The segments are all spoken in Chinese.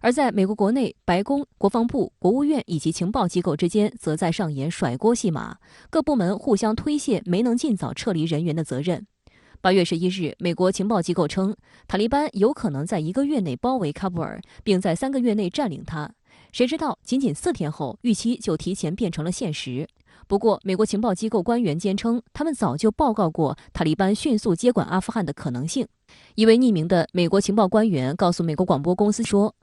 而在美国国内，白宫、国防部、国务院以及情报机构之间则在上演甩锅戏码，各部门互相推卸没能尽早撤离人员的责任。8月11日，美国情报机构称，塔利班有可能在1个月内包围喀布尔，并在3个月内占领它。谁知道，仅仅4天后，预期就提前变成了现实。不过，美国情报机构官员坚称，他们早就报告过塔利班迅速接管阿富汗的可能性。一位匿名的美国情报官员告诉美国广播公司说，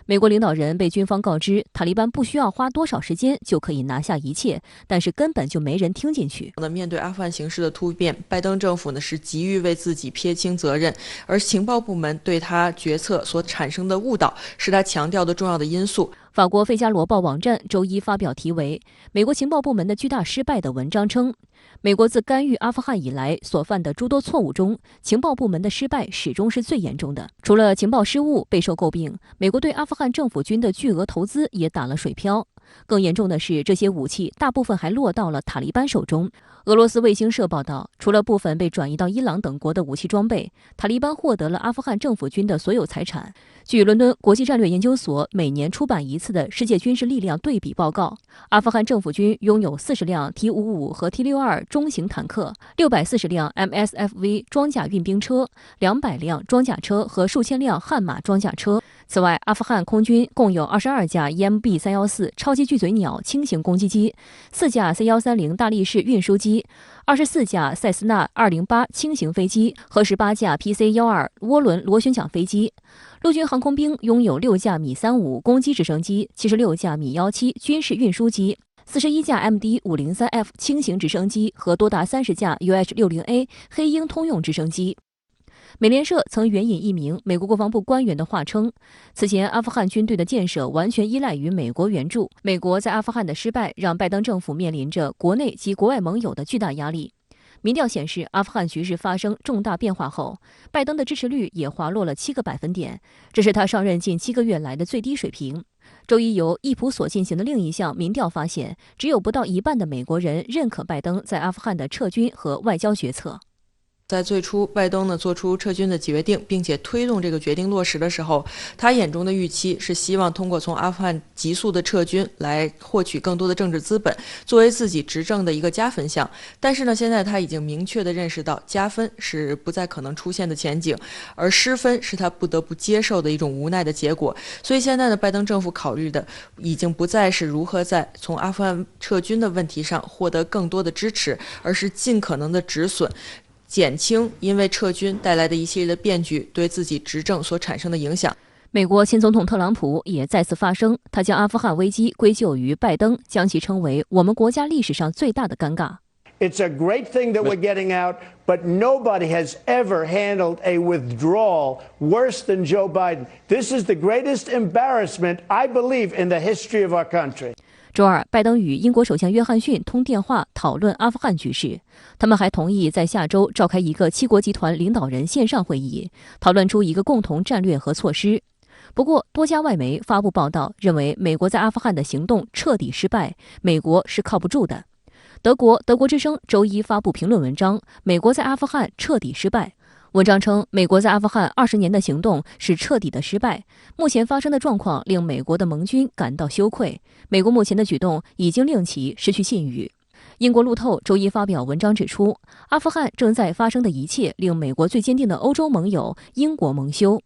美国领导人被军方告知，塔利班不需要花多少时间就可以拿下一切，但是根本就没人听进去。面对阿富汗形势的突变，拜登政府是急于为自己撇清责任，而情报部门对他决策所产生的误导是他强调的重要的因素。法国《费加罗报》网站周一发表题为《美国情报部门的巨大失败》的文章称，美国自干预阿富汗以来所犯的诸多错误中，情报部门的失败始终是最严重的。除了情报失误备受诟病，美国对阿富汗政府军的巨额投资也打了水漂。更严重的是，这些武器大部分还落到了塔利班手中。俄罗斯卫星社报道，除了部分被转移到伊朗等国的武器装备，塔利班获得了阿富汗政府军的所有财产。据伦敦国际战略研究所每年出版一次的世界军事力量对比报告，阿富汗政府军拥有40辆 T-55和 T-62中型坦克，640辆 MSFV 装甲运兵车，200辆装甲车和数千辆悍马装甲车。此外，阿富汗空军共有22架 EMB-314超级巨嘴鸟轻型攻击机，4架 C-130大力士运输机，24架塞斯纳208轻型飞机和18架 PC-12涡轮螺旋桨飞机。陆军航空兵拥有6架米35攻击直升机，76架米17军事运输机，41架 MD-503F 轻型直升机和多达30架 UH-60A 黑鹰通用直升机。美联社曾援引一名美国国防部官员的话称，此前阿富汗军队的建设完全依赖于美国援助。美国在阿富汗的失败让拜登政府面临着国内及国外盟友的巨大压力。民调显示，阿富汗局势发生重大变化后，拜登的支持率也滑落了7个百分点，这是他上任近7个月来的最低水平。周一由易普所进行的另一项民调发现，只有不到一半的美国人认可拜登在阿富汗的撤军和外交决策。在最初，拜登做出撤军的决定，并且推动这个决定落实的时候，他眼中的预期是希望通过从阿富汗急速的撤军来获取更多的政治资本，作为自己执政的一个加分项。但是呢，现在他已经明确地认识到加分是不再可能出现的前景，而失分是他不得不接受的一种无奈的结果。所以现在的拜登政府考虑的已经不再是如何在从阿富汗撤军的问题上获得更多的支持，而是尽可能的止损，减轻因为撤军带来的一系列的变局对自己执政所产生的影响。美国前总统特朗普也再次发声，他将阿富汗危机归咎于拜登，将其称为我们国家历史上最大的尴尬。It's a great thing that we're getting out, but nobody has ever handled a withdrawal worse than Joe Biden. This is the greatest embarrassment, I believe, in the history of our country. 周二，拜登与英国首相约翰逊通电话讨论阿富汗局势。他们还同意在下周召开一个7国集团领导人线上会议，讨论出一个共同战略和措施。不过，多家外媒发布报道，认为美国在阿富汗的行动彻底失败，美国是靠不住的。德国之声周一发布评论文章，美国在阿富汗彻底失败。文章称，美国在阿富汗20年的行动是彻底的失败。目前发生的状况令美国的盟军感到羞愧。美国目前的举动已经令其失去信誉。英国路透周一发表文章指出，阿富汗正在发生的一切令美国最坚定的欧洲盟友英国蒙羞。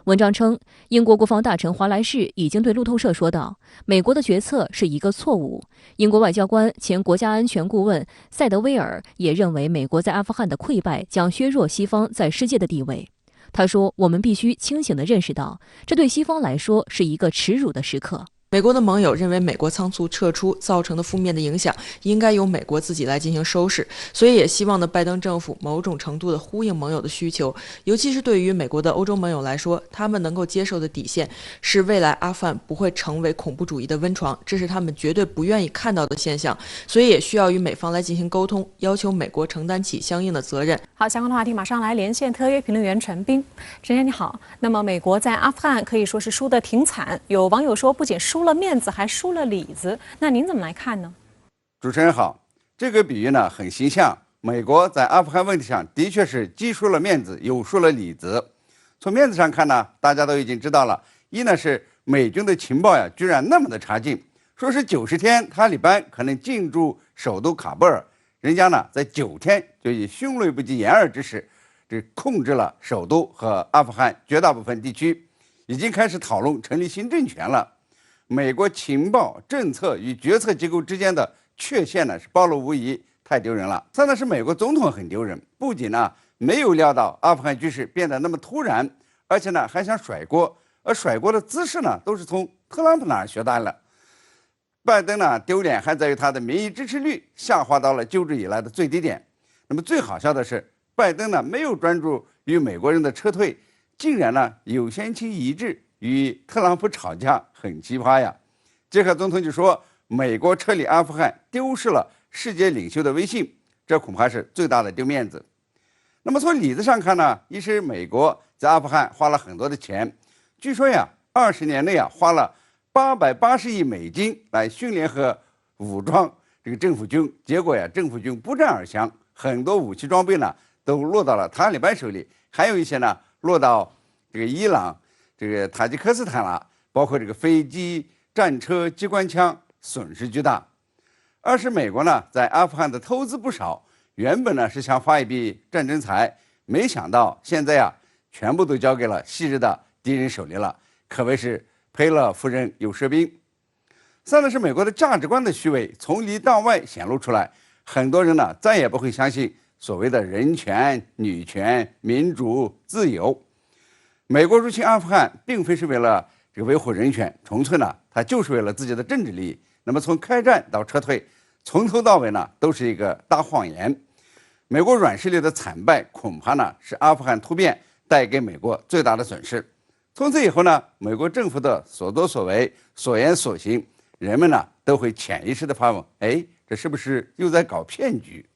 文章称，英国国防大臣华莱士已经对路透社说道，美国的决策是一个错误。英国外交官、前国家安全顾问塞德威尔也认为，美国在阿富汗的溃败将削弱西方在世界的地位。他说，我们必须清醒地认识到，这对西方来说是一个耻辱的时刻。美国的盟友认为，美国仓促撤出造成的负面的影响应该由美国自己来进行收拾，所以也希望拜登政府某种程度的呼应盟友的需求，尤其是对于美国的欧洲盟友来说，他们能够接受的底线是未来阿富汗不会成为恐怖主义的温床，这是他们绝对不愿意看到的现象，所以也需要与美方来进行沟通，要求美国承担起相应的责任。好，相关的话题马上来连线特约评论员陈斌。陈先你好，那么美国在阿富汗可以说是输得挺惨，有网友说不仅输了面子，还输了里子，那您怎么来看呢？主持人好，这个比喻呢很形象。美国在阿富汗问题上的确是既输了面子，又输了里子。从面子上看呢，大家都已经知道了，一呢是美军的情报呀，居然那么的差劲，说是90天塔利班可能进驻首都喀布尔，人家呢在9天就以迅雷不及掩耳之势，这控制了首都和阿富汗绝大部分地区，已经开始讨论成立新政权了。美国情报政策与决策机构之间的缺陷呢是暴露无遗，太丢人了。再呢是美国总统很丢人，不仅呢没有料到阿富汗局势变得那么突然，而且呢还想甩锅，而甩锅的姿势呢都是从特朗普那儿学来了。拜登呢丢脸还在于他的民意支持率下滑到了就职以来的最低点。那么最好笑的是，拜登呢没有专注于美国人的撤退，竟然呢有先期一致与特朗普吵架，很奇葩呀。杰克总统就说，美国撤离阿富汗丢失了世界领袖的威信，这恐怕是最大的丢面子。那么从理子上看呢，一是美国在阿富汗花了很多的钱，据说呀20年内花了880亿美金来训练和武装这个政府军，结果呀政府军不战而降，很多武器装备呢都落到了塔利班手里，还有一些呢落到这个伊朗、这个塔吉克斯坦了，包括这个飞机、战车、机关枪，损失巨大。二是美国呢在阿富汗的投资不少，原本呢是想发一笔战争财，没想到现在全部都交给了昔日的敌人手里了，可谓是赔了夫人又折兵。三呢是美国的价值观的虚伪从里到外显露出来，很多人呢再也不会相信所谓的人权、女权、民主、自由。美国入侵阿富汗并非是为了这个维护人权，纯粹呢它就是为了自己的政治利益。那么从开战到撤退，从头到尾呢都是一个大谎言。美国软实力的惨败，恐怕呢是阿富汗突变带给美国最大的损失。从此以后呢，美国政府的所作所为、所言所行，人们呢都会潜意识的发问：哎，这是不是又在搞骗局？